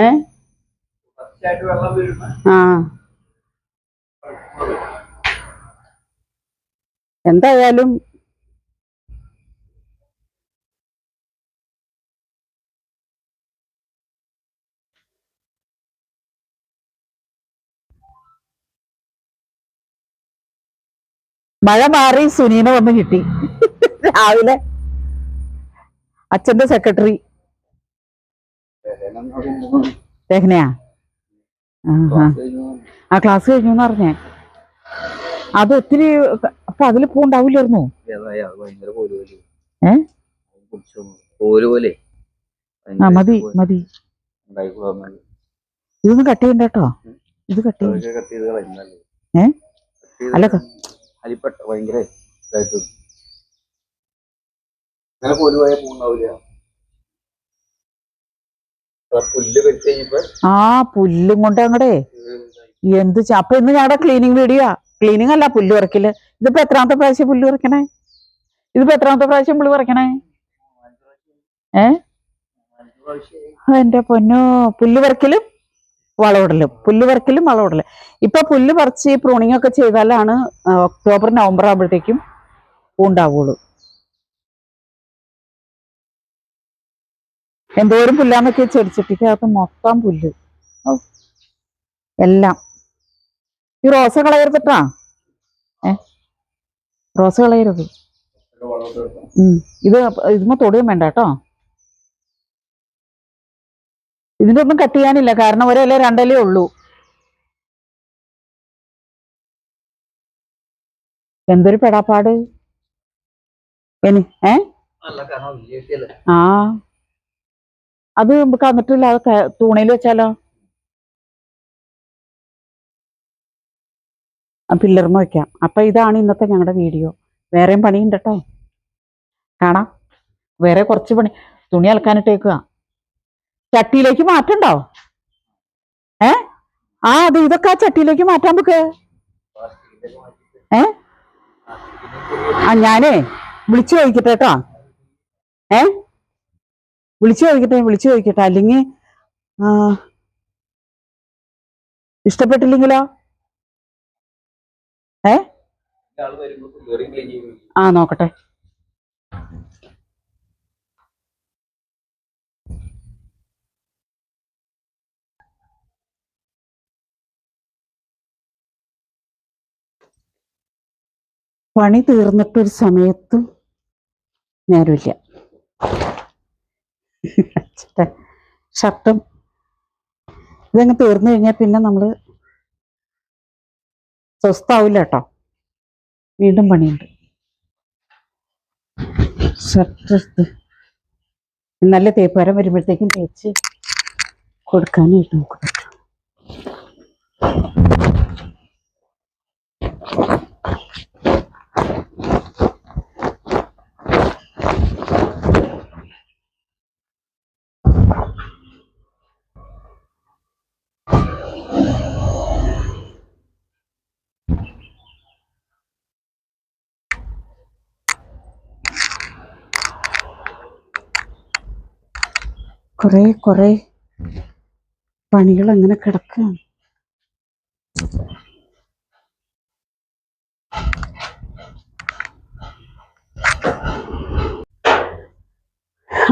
ഏ ആ എന്തായാലും മഴ മാറി സുനീനെ വന്ന് കിട്ടി രാവിലെ. അച്ഛന്റെ സെക്രട്ടറി രഹനയാ. ആ ക്ലാസ് കഴിഞ്ഞു എന്ന് പറഞ്ഞേ. അത് ഒത്തിരി അപ്പൊ അതിൽ പോണ്ടാവില്ലായിരുന്നു. ആ മതി മതി, ഇതൊന്നും കട്ട് ചെയ്യണ്ട കേട്ടോ. ഇത് കട്ട് ചെയ്യ. അല്ല ആ പുല്ലും കൊണ്ട് അങ്ങടെ എന്ത് അപ്പൊ ഇന്ന് ഞങ്ങളുടെ ക്ലീനിങ് വീഡിയോ. ക്ലീനിങ് അല്ല, പുല്ല് പറിക്കല്. ഇതിപ്പോ എത്രാമത്തെ പ്രാവശ്യം പുല്ല് പറിക്കണേ? ഇതിപ്പോ എത്രാമത്തെ പ്രാവശ്യം പുല്ല് പറിക്കണേ? എന്റെ പൊന്നോ, പുല്ല് പറിക്കലും വളമിടലും, പുല്ല് പറിക്കലും വളമിടലും. ഇപ്പൊ പുല്ല് പറിച്ച് പ്രൂണിങ് ഒക്കെ ചെയ്താലാണ് ഒക്ടോബർ നവംബർ ആകുമ്പോഴത്തേക്കും ഉണ്ടാവുള്ളൂ. എന്തോരം പുല്ലാന്നൊക്കെ ചെടിച്ചട്ടിക്കകത്ത് മൊത്തം പുല്ല് എല്ലാം. ഈ റോസ കളയരുതട്ടാ, റോസ കളയരുത്. ഇത് ഇതിമ്മ തൊടുകയും വേണ്ട കേട്ടോ. ഇതിന്റെ ഒന്നും കട്ട് ചെയ്യാനില്ല, കാരണം ഒരല്ലേ രണ്ടല്ലേ ഉള്ളൂ. എന്തൊരു പെടാപ്പാട്. ആ അത് നമുക്ക് എന്നിട്ടില്ല, അത് തൂണയിൽ വെച്ചാലോ? പില്ലർമ വെക്കാം. അപ്പൊ ഇതാണ് ഇന്നത്തെ ഞങ്ങളുടെ വീഡിയോ. വേറെയും പണിയുണ്ട് കേട്ടോ, കാണാം. വേറെ കുറച്ച് പണി. തുണി അലക്കാനിട്ടേക്കുക. ചട്ടിയിലേക്ക് മാറ്റണ്ടോ? ആ അത് ഇതൊക്കെ ആ ചട്ടിയിലേക്ക് മാറ്റാൻ നമുക്ക്. ആ ഞാനേ വിളിച്ചു ചോദിക്കട്ടെ കേട്ടോ. വിളിച്ചു ചോദിക്കട്ടെ, അല്ലെങ്കിൽ ഇഷ്ടപ്പെട്ടില്ലെങ്കിലോ? ആ നോക്കട്ടെ. പണി തീർന്നിട്ടൊരു സമയത്തും നേരമില്ല. ഷർട്ടും ഇതങ്ങ് തീർന്നു കഴിഞ്ഞാൽ പിന്നെ നമ്മള് സ്വസ്ഥാവില്ല കേട്ടോ. വീണ്ടും പണിയുണ്ട്. ഷർട്ട് നല്ല തേപ്പുകാരൻ വരുമ്പോഴത്തേക്കും തേച്ച് കൊടുക്കാനായിട്ട് നോക്കും. കുറെ പണികൾ അങ്ങനെ കിടക്കുകയാണ്.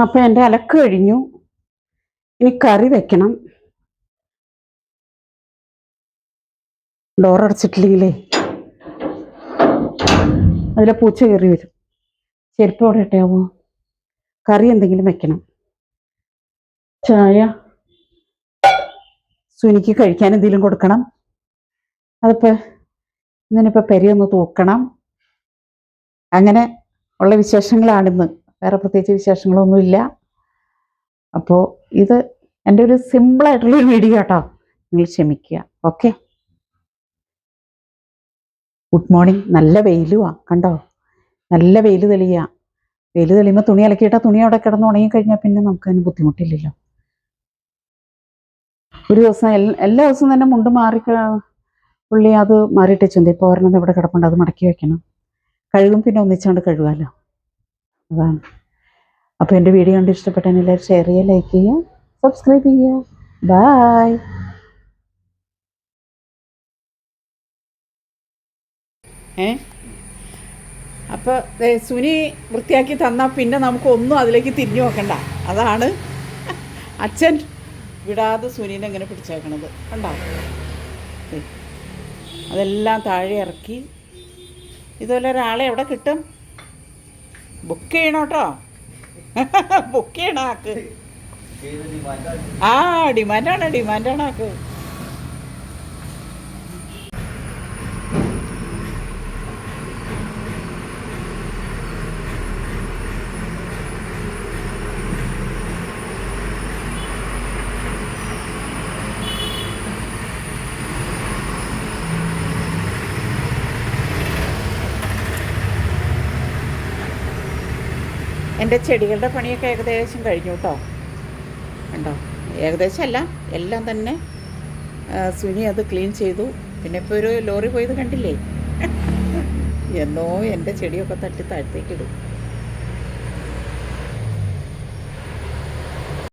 അപ്പൊ എൻ്റെ അലക്ക് കഴിഞ്ഞു. ഇനി കറി വെക്കണം. ഡോറടച്ചിട്ടില്ലെങ്കിലേ അതിലെ പൂച്ച കയറി വരും. ചെരുപ്പ് അവിടെ ഇട്ടാവോ? കറി എന്തെങ്കിലും വെക്കണം. ചായ സുനിക്ക് കഴിക്കാൻ എന്തെങ്കിലും കൊടുക്കണം. അതിപ്പോ ഇന്നിപ്പോ പെരിയൊന്ന് തൂക്കണം. അങ്ങനെ ഉള്ള വിശേഷങ്ങളാണിന്ന്. വേറെ പ്രത്യേകിച്ച് വിശേഷങ്ങളൊന്നുമില്ല. അപ്പോൾ ഇത് എൻ്റെ ഒരു സിമ്പിളായിട്ടുള്ളൊരു വീഡിയോ കേട്ടോ, നിങ്ങൾ ക്ഷമിക്കുക. ഓക്കെ. Good morning. നല്ല വെയിലുവാ, കണ്ടോ? നല്ല വെയിൽ തെളിയുക. വെയിൽ തെളിയുമ്പോൾ തുണി അലക്കിയിട്ടാൽ തുണി അവിടെ കിടന്ന് ഉണങ്ങി കഴിഞ്ഞാൽ പിന്നെ നമുക്കതിന് ബുദ്ധിമുട്ടില്ലല്ലോ. ഒരു ദിവസം എല്ലാ ദിവസവും തന്നെ മുണ്ട് മാറി പുള്ളി അത് മാറിയിട്ട് ചിന്തി. ഇപ്പോൾ ഒരെണ്ണം ഇവിടെ കിടപ്പുണ്ട്, അത് മടക്കി വെക്കണം. കഴുകും പിന്നെ ഒന്നിച്ചാണ്ട് കഴുകാമല്ലോ. അതാണ്. അപ്പോൾ എൻ്റെ വീഡിയോ കണ്ട് ഇഷ്ടപ്പെട്ടെങ്കിൽ എല്ലാവരും ഷെയർ ചെയ്യുക, ലൈക്ക് ചെയ്യുക, സബ്സ്ക്രൈബ് ചെയ്യുക. ബായ്. അപ്പോൾ സുനി വൃത്തിയാക്കി തന്നാൽ പിന്നെ നമുക്കൊന്നും അതിലേക്ക് തിരിഞ്ഞു നോക്കണ്ട. അതാണ് അച്ഛൻ വിടാതെ സുനീനെ ഇങ്ങനെ പിടിച്ചേക്കണത് കണ്ടോ. അതെല്ലാം താഴെ ഇറക്കി. ഇതുപോലെ ഒരാളെ എവിടെ കിട്ടും? ബുക്ക് ചെയ്യണം കേട്ടോ. ബുക്ക് ചെയ്യണം ആക്ക്. ആ ഡിമാൻഡാണ് ആക്ക്. എൻ്റെ ചെടികളുടെ പണിയൊക്കെ ഏകദേശം കഴിഞ്ഞു കേട്ടോ. കണ്ടോ, ഏകദേശം അല്ല, എല്ലാം തന്നെ സുനി അത് ക്ലീൻ ചെയ്തു. പിന്നെ ഇപ്പോൾ ഒരു ലോറി പോയത് കണ്ടില്ലേ. എന്നോ എൻ്റെ ചെടിയൊക്കെ തട്ടി താഴത്തേക്കിടും.